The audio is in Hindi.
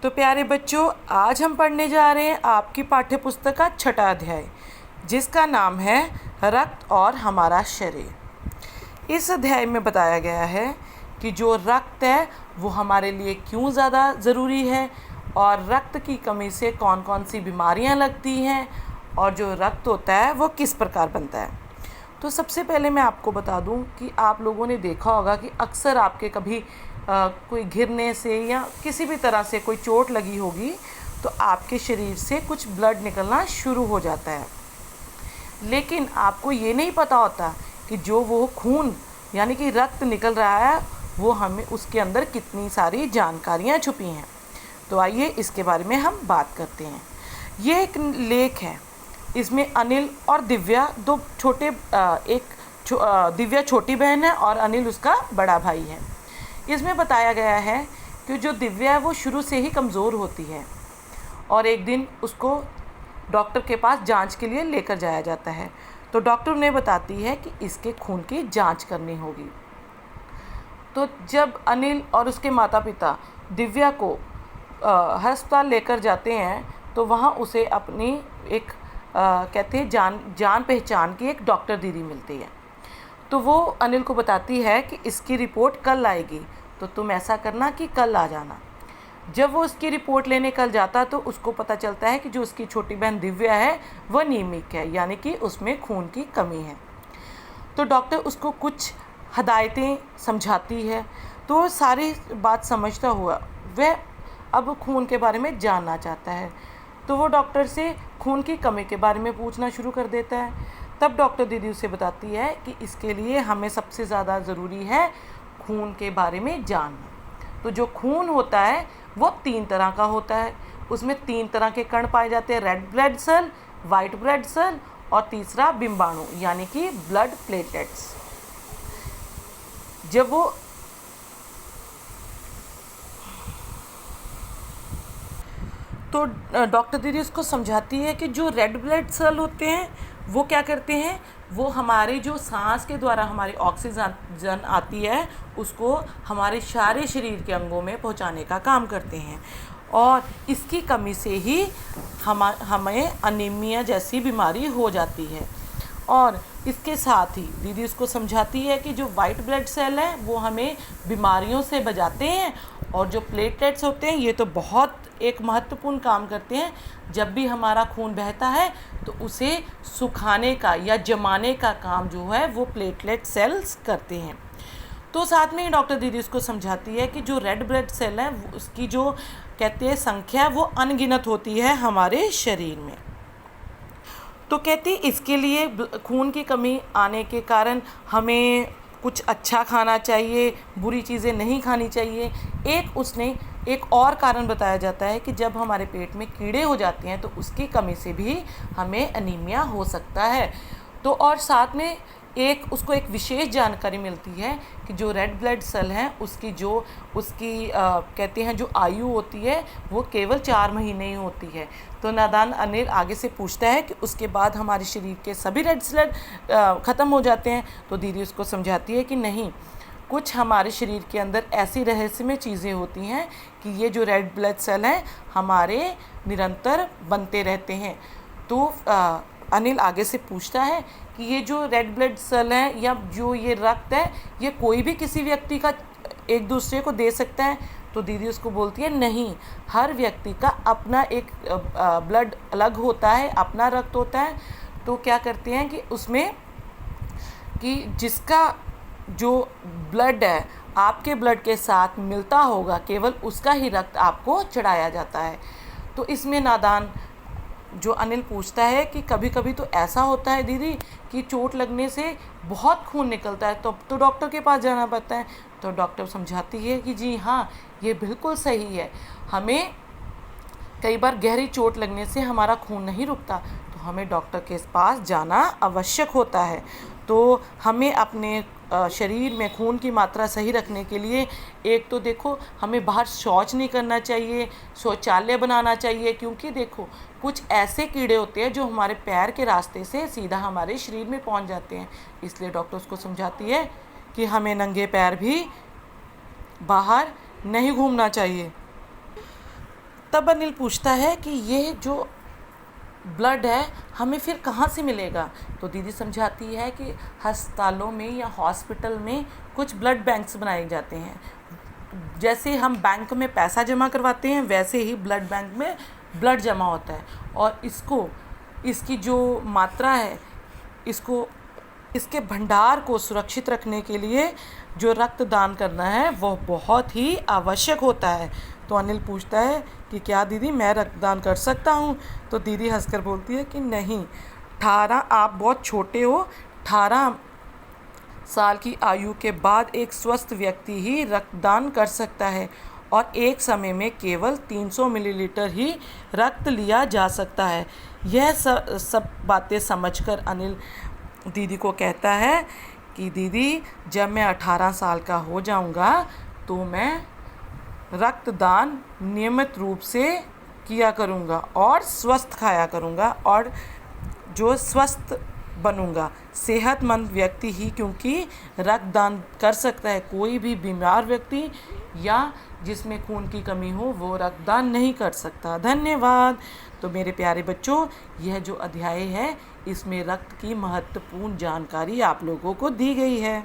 तो प्यारे बच्चों, आज हम पढ़ने जा रहे हैं आपकी पाठ्य पुस्तक का छठा अध्याय, जिसका नाम है रक्त और हमारा शरीर। इस अध्याय में बताया गया है कि जो रक्त है वो हमारे लिए क्यों ज़्यादा ज़रूरी है और रक्त की कमी से कौन कौन सी बीमारियां लगती हैं और जो रक्त होता है वो किस प्रकार बनता है। तो सबसे पहले मैं आपको बता दूं कि आप लोगों ने देखा होगा कि अक्सर आपके कभी कोई गिरने से या किसी भी तरह से कोई चोट लगी होगी तो आपके शरीर से कुछ ब्लड निकलना शुरू हो जाता है, लेकिन आपको ये नहीं पता होता कि जो वो खून यानी कि रक्त निकल रहा है वो हमें उसके अंदर कितनी सारी जानकारियाँ छुपी हैं। तो आइए इसके बारे में हम बात करते हैं। ये एक लेख है, इसमें अनिल और दिव्या दो छोटे दिव्या छोटी बहन है और अनिल उसका बड़ा भाई है। इसमें बताया गया है कि जो दिव्या है वो शुरू से ही कमज़ोर होती है और एक दिन उसको डॉक्टर के पास जांच के लिए लेकर जाया जाता है। तो डॉक्टर उन्हें बताती है कि इसके खून की जांच करनी होगी। तो जब अनिल और उसके माता पिता दिव्या को अस्पताल लेकर जाते हैं तो वहाँ उसे अपनी एक कहते हैं जान पहचान की एक डॉक्टर दीदी मिलती है। तो वो अनिल को बताती है कि इसकी रिपोर्ट कल आएगी, तो तुम ऐसा करना कि कल आ जाना। जब वो उसकी रिपोर्ट लेने कल जाता तो उसको पता चलता है कि जो उसकी छोटी बहन दिव्या है वह अनीमिक है, यानी कि उसमें खून की कमी है। तो डॉक्टर उसको कुछ हदायतें समझाती है। तो सारी बात समझता हुआ वह अब खून के बारे में जानना चाहता है। तो वो डॉक्टर से खून की कमी के बारे में पूछना शुरू कर देता है। तब डॉक्टर दीदी उसे बताती है कि इसके लिए हमें सबसे ज़्यादा ज़रूरी है खून के बारे में जानना। तो जो खून होता है वो 3 तरह का होता है। उसमें 3 तरह के कण पाए जाते हैं, red blood cell, white blood cell और तीसरा बिंबाणु यानी कि ब्लड प्लेटलेट्स। जब वो तो डॉक्टर दीदी उसको समझाती है कि जो रेड ब्लड सेल होते हैं वो क्या करते हैं, वो हमारे जो सांस के द्वारा हमारी ऑक्सीजन आती है उसको हमारे सारे शरीर के अंगों में पहुंचाने का काम करते हैं और इसकी कमी से ही हमें अनीमिया जैसी बीमारी हो जाती है। और इसके साथ ही दीदी उसको समझाती है कि जो वाइट ब्लड सेल है वो हमें बीमारियों से बचाते हैं और जो प्लेटलेट्स होते हैं ये तो बहुत एक महत्वपूर्ण काम करते हैं। जब भी हमारा खून बहता है तो उसे सुखाने का या जमाने का काम जो है वो प्लेटलेट सेल्स करते हैं। तो साथ में ही डॉक्टर दीदी उसको समझाती है कि जो रेड ब्लड सेल है उसकी जो कहते हैं संख्या वो अनगिनत होती है हमारे शरीर में। तो कहते इसके लिए खून की कमी आने के कारण हमें कुछ अच्छा खाना चाहिए, बुरी चीज़ें नहीं खानी चाहिए। एक और कारण बताया जाता है कि जब हमारे पेट में कीड़े हो जाते हैं तो उसकी कमी से भी हमें अनीमिया हो सकता है। तो और साथ में उसको एक विशेष जानकारी मिलती है कि जो रेड ब्लड सेल हैं उसकी कहते हैं जो आयु होती है वो केवल 4 महीने ही होती है। तो नादान अनिल आगे से पूछता है कि उसके बाद हमारे शरीर के सभी रेड सेल ख़त्म हो जाते हैं। तो दीदी उसको समझाती है कि नहीं, कुछ हमारे शरीर के अंदर ऐसी रहस्यमय चीज़ें होती हैं कि ये जो रेड ब्लड सेल हैं हमारे निरंतर बनते रहते हैं। तो अनिल आगे से पूछता है कि ये जो रेड ब्लड सेल है या जो ये रक्त है ये कोई भी किसी व्यक्ति का एक दूसरे को दे सकता है। तो दीदी उसको बोलती है नहीं, हर व्यक्ति का अपना एक ब्लड अलग होता है, अपना रक्त होता है। तो क्या करते हैं कि उसमें कि जिसका जो ब्लड है आपके ब्लड के साथ मिलता होगा केवल उसका ही रक्त आपको चढ़ाया जाता है। तो इसमें नादान जो अनिल पूछता है कि कभी कभी तो ऐसा होता है दीदी कि चोट लगने से बहुत खून निकलता है तो डॉक्टर के पास जाना पड़ता है। तो डॉक्टर समझाती है कि जी हाँ, ये बिल्कुल सही है। हमें कई बार गहरी चोट लगने से हमारा खून नहीं रुकता तो हमें डॉक्टर के पास जाना आवश्यक होता है। तो हमें अपने शरीर में खून की मात्रा सही रखने के लिए एक तो देखो हमें बाहर शौच नहीं करना चाहिए, शौचालय बनाना चाहिए, क्योंकि देखो कुछ ऐसे कीड़े होते हैं जो हमारे पैर के रास्ते से सीधा हमारे शरीर में पहुंच जाते हैं। इसलिए डॉक्टर उसको समझाती है कि हमें नंगे पैर भी बाहर नहीं घूमना चाहिए। तब अनिल पूछता है कि ये जो ब्लड है हमें फिर कहाँ से मिलेगा। तो दीदी समझाती है कि अस्पतालों में या हॉस्पिटल में कुछ ब्लड बैंक्स बनाए जाते हैं। जैसे हम बैंक में पैसा जमा करवाते हैं वैसे ही ब्लड बैंक में ब्लड जमा होता है, और इसकी जो मात्रा है, इसके भंडार को सुरक्षित रखने के लिए जो रक्तदान करना है वो बहुत ही आवश्यक होता है। तो अनिल पूछता है कि क्या दीदी मैं रक्तदान कर सकता हूँ। तो दीदी हंसकर बोलती है कि नहीं, 18, आप बहुत छोटे हो, 18 साल की आयु के बाद एक स्वस्थ व्यक्ति ही रक्तदान कर सकता है, और एक समय में केवल 300 मिलीलीटर ही रक्त लिया जा सकता है। यह सब बातें समझकर अनिल दीदी को कहता है कि दीदी जब मैं 18 साल का हो जाऊंगा तो मैं रक्तदान नियमित रूप से किया करूंगा और स्वस्थ खाया करूंगा, और जो स्वस्थ बनूंगा, सेहतमंद व्यक्ति ही क्योंकि रक्तदान कर सकता है। कोई भी बीमार व्यक्ति या जिसमें खून की कमी हो वो रक्तदान नहीं कर सकता। धन्यवाद। तो मेरे प्यारे बच्चों, यह जो अध्याय है इसमें रक्त की महत्वपूर्ण जानकारी आप लोगों को दी गई है।